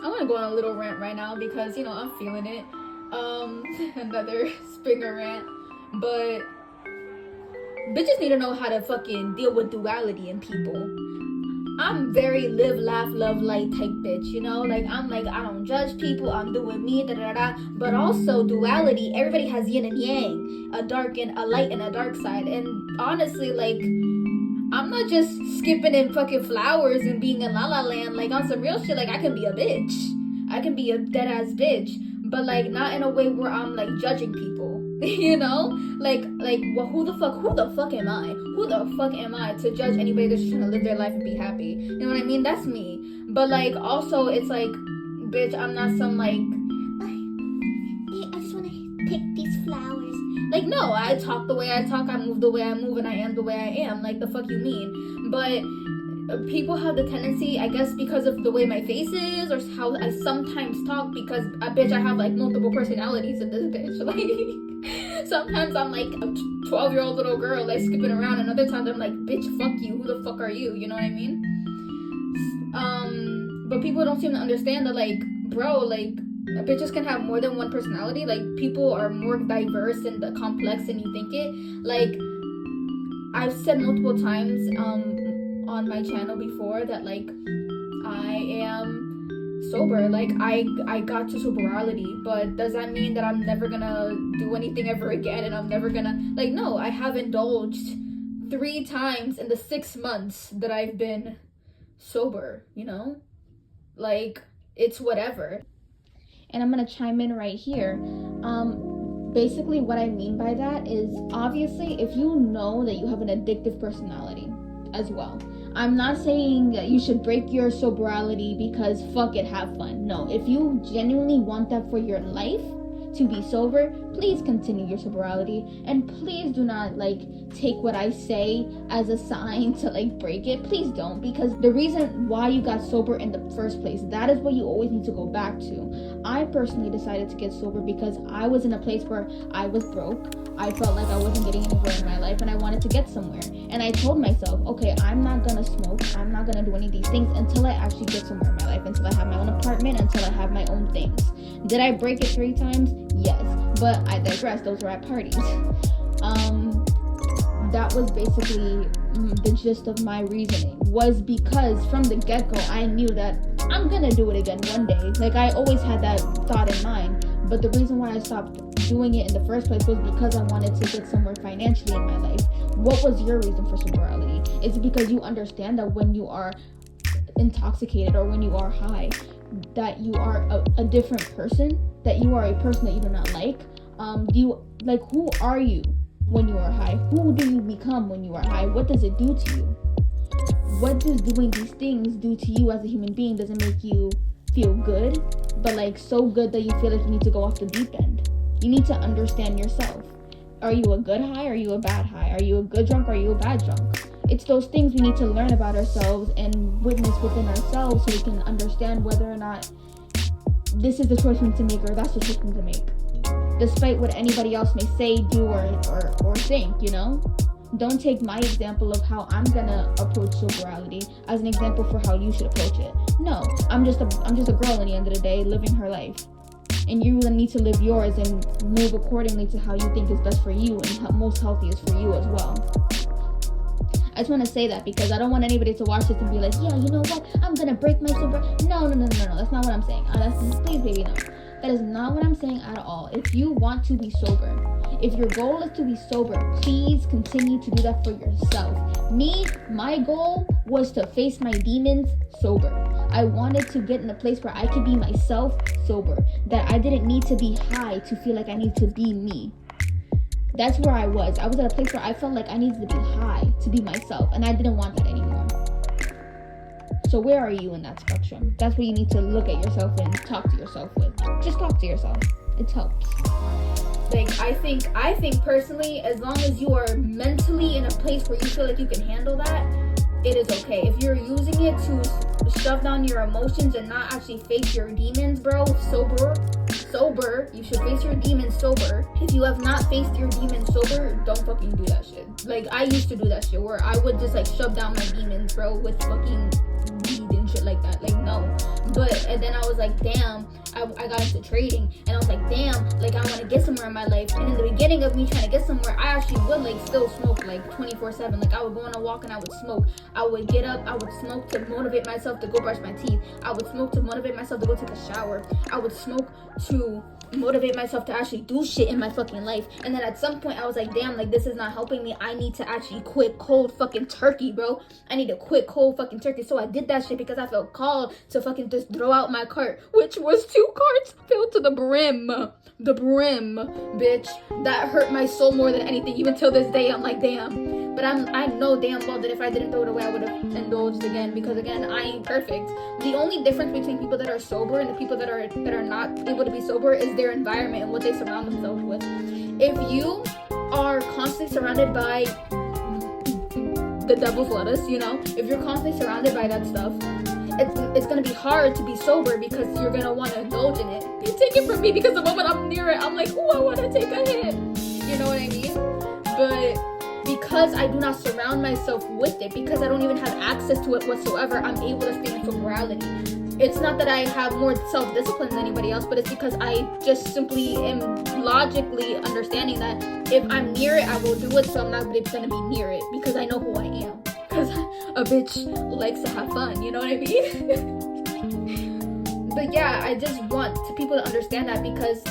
I want to go on a little rant right now because, I'm feeling it. Another Springer rant. But bitches need to know how to fucking deal with duality in people. I'm very live, laugh, love, light type bitch, I'm like, I don't judge people, I'm doing me, but also duality, everybody has yin and yang, a dark and a light and a dark side, and honestly, like, I'm not just skipping in fucking flowers and being in la la land, like, on some real shit, like, I can be a bitch, I can be a dead ass bitch, but like, not in a way where I'm like judging people, well, who the fuck am I to judge anybody that's just trying to live their life and be happy? You know what I mean? That's me. But like, also, it's like, bitch, I'm not some like, I just want to pick these flowers. Like, no, I talk the way I talk, I move the way I move, and I am the way I am. Like, the fuck you mean? But people have the tendency, I guess, because of the way my face is, or how I sometimes talk, because bitch, I have like multiple personalities in this bitch. Like, sometimes I'm like a 12-year-old little girl, like skipping around, and other times I'm like, bitch, fuck you. Who the fuck are you? You know what I mean? But people don't seem to understand that, like, bro, like, bitches can have more than one personality. Like, people are more diverse and complex than you think it. Like, I've said multiple times, on my channel before that, like, I am sober. Like, I got to sobriety, but does that mean that I'm never gonna do anything ever again and I'm never gonna, like, no, I have indulged 3 times in the 6 months that I've been sober, like, it's whatever. And I'm gonna chime in right here. Basically what I mean by that is, obviously, if you know that you have an addictive personality as well, I'm not saying that you should break your sobriety because fuck it, have fun. No, if you genuinely want that for your life, to be sober, please continue your sobriety, and please do not like take what I say as a sign to like break it. Please don't, because the reason why you got sober in the first place, that is what you always need to go back to. I personally decided to get sober because I was in a place where I was broke. I felt like I wasn't getting anywhere in my life and I wanted to get somewhere. And I told myself, okay, I'm not gonna smoke, I'm not gonna do any of these things until I actually get somewhere in my life, until I have my own apartment, until I have my own things. Did I break it 3 times? Yes, but I digress, those were at parties. That was basically the gist of my reasoning, was because from the get-go, I knew that I'm gonna do it again one day. Like, I always had that thought in mind, but the reason why I stopped doing it in the first place was because I wanted to get somewhere financially in my life. What was your reason for sobriety? Is it because you understand that when you are intoxicated or when you are high, that you are a different person, that you are a person that you do not like? Who are you when you are high? Who do you become when you are high? What does it do to you? What does doing these things do to you as a human being? Does it make you feel good, but like so good that you feel like you need to go off the deep end? You need to understand yourself. Are you a good high? Are you a bad high? Are you a good drunk? Are you a bad drunk? It's those things we need to learn about ourselves and witness within ourselves so we can understand whether or not this is the choice we need to make or that's the choice we need to make. Despite what anybody else may say, do, or think, Don't take my example of how I'm gonna approach sobriety as an example for how you should approach it. No, I'm just a girl in the end of the day living her life. And you really need to live yours and move accordingly to how you think is best for you and most healthiest for you as well. I just want to say that because I don't want anybody to watch this and be like, yeah, you know what? I'm going to break my sobriety. No. That's not what I'm saying. Please, baby, no. That is not what I'm saying at all. If you want to be sober, if your goal is to be sober, please continue to do that for yourself. My goal was to face my demons sober. I wanted to get in a place where I could be myself sober, that I didn't need to be high to feel like I need to be me. That's where I was. I was at a place where I felt like I needed to be high to be myself, and I didn't want that anymore. So where are you in that spectrum? That's where you need to look at yourself and talk to yourself with. Just talk to yourself. It helps. Like, I think personally, as long as you are mentally in a place where you feel like you can handle that, it is okay. If you're using it to shove down your emotions and not actually face your demons, bro, sober, you should face your demons sober. If you have not faced your demons sober, don't fucking do that shit. Like, I used to do that shit where I would just like shove down my demons, bro, with fucking weed and shit like that. Like, no. But and then I was like, damn, I got into trading, and I was like, damn, like I want to get somewhere in my life. And in the beginning of me trying to get somewhere, I actually would like still smoke like 24/7. Like I would go on a walk and I would smoke. I would get up, I would smoke to motivate myself to go brush my teeth. I would smoke to motivate myself to go take a shower. I would smoke to motivate myself to actually do shit in my fucking life. And then at some point I was like, damn, like this is not helping me. I need to actually quit cold fucking turkey, bro. I need to quit cold fucking turkey. So I did that shit because I felt called to fucking just throw out my cart, which was 2 carts filled to the brim. The brim, bitch. That hurt my soul more than anything. Even till this day, I'm like, damn. But I know damn well that if I didn't throw it away, I would have indulged again. Because again, I ain't perfect. The only difference between people that are sober and the people that are not able to be sober is their environment and what they surround themselves with. If you are constantly surrounded by the devil's lettuce, you know, if you're constantly surrounded by that stuff, it's gonna be hard to be sober because you're gonna want to indulge in it. You take it from me, because the moment I'm near it, I'm like, oh, I want to take a hit. You know what I mean? But because I do not surround myself with it, because I don't even have access to it whatsoever, I'm able to stay in sobriety. It's not that I have more self-discipline than anybody else, but it's because I just simply am logically understanding that if I'm near it, I will do it, so I'm not going to be near it, because I know who I am. Because a bitch likes to have fun, you know what I mean? But yeah, I just want people to understand that, because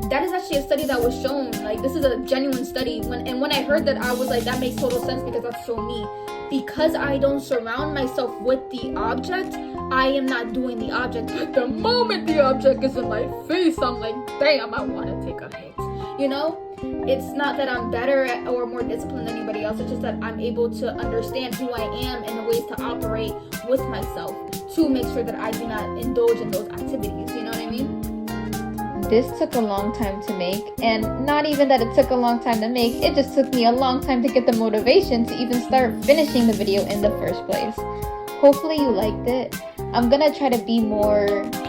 that is actually a study that was shown. Like, this is a genuine study. When I heard that, I was like, that makes total sense, because that's so me. Because I don't surround myself with the object, I am not doing the object. The moment the object is in my face, I'm like, damn, I want to take a hit. You know? It's not that I'm better or more disciplined than anybody else. It's just that I'm able to understand who I am and the ways to operate with myself to make sure that I do not indulge in those activities. You know what I mean? This took a long time to make, and not even that it took a long time to make, it just took me a long time to get the motivation to even start finishing the video in the first place. Hopefully you liked it. I'm gonna try to be more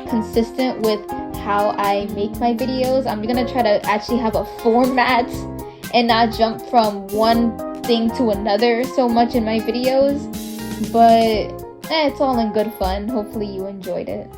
consistent with how I make my videos. I'm gonna try to actually have a format and not jump from one thing to another so much in my videos, but it's all in good fun. Hopefully you enjoyed it.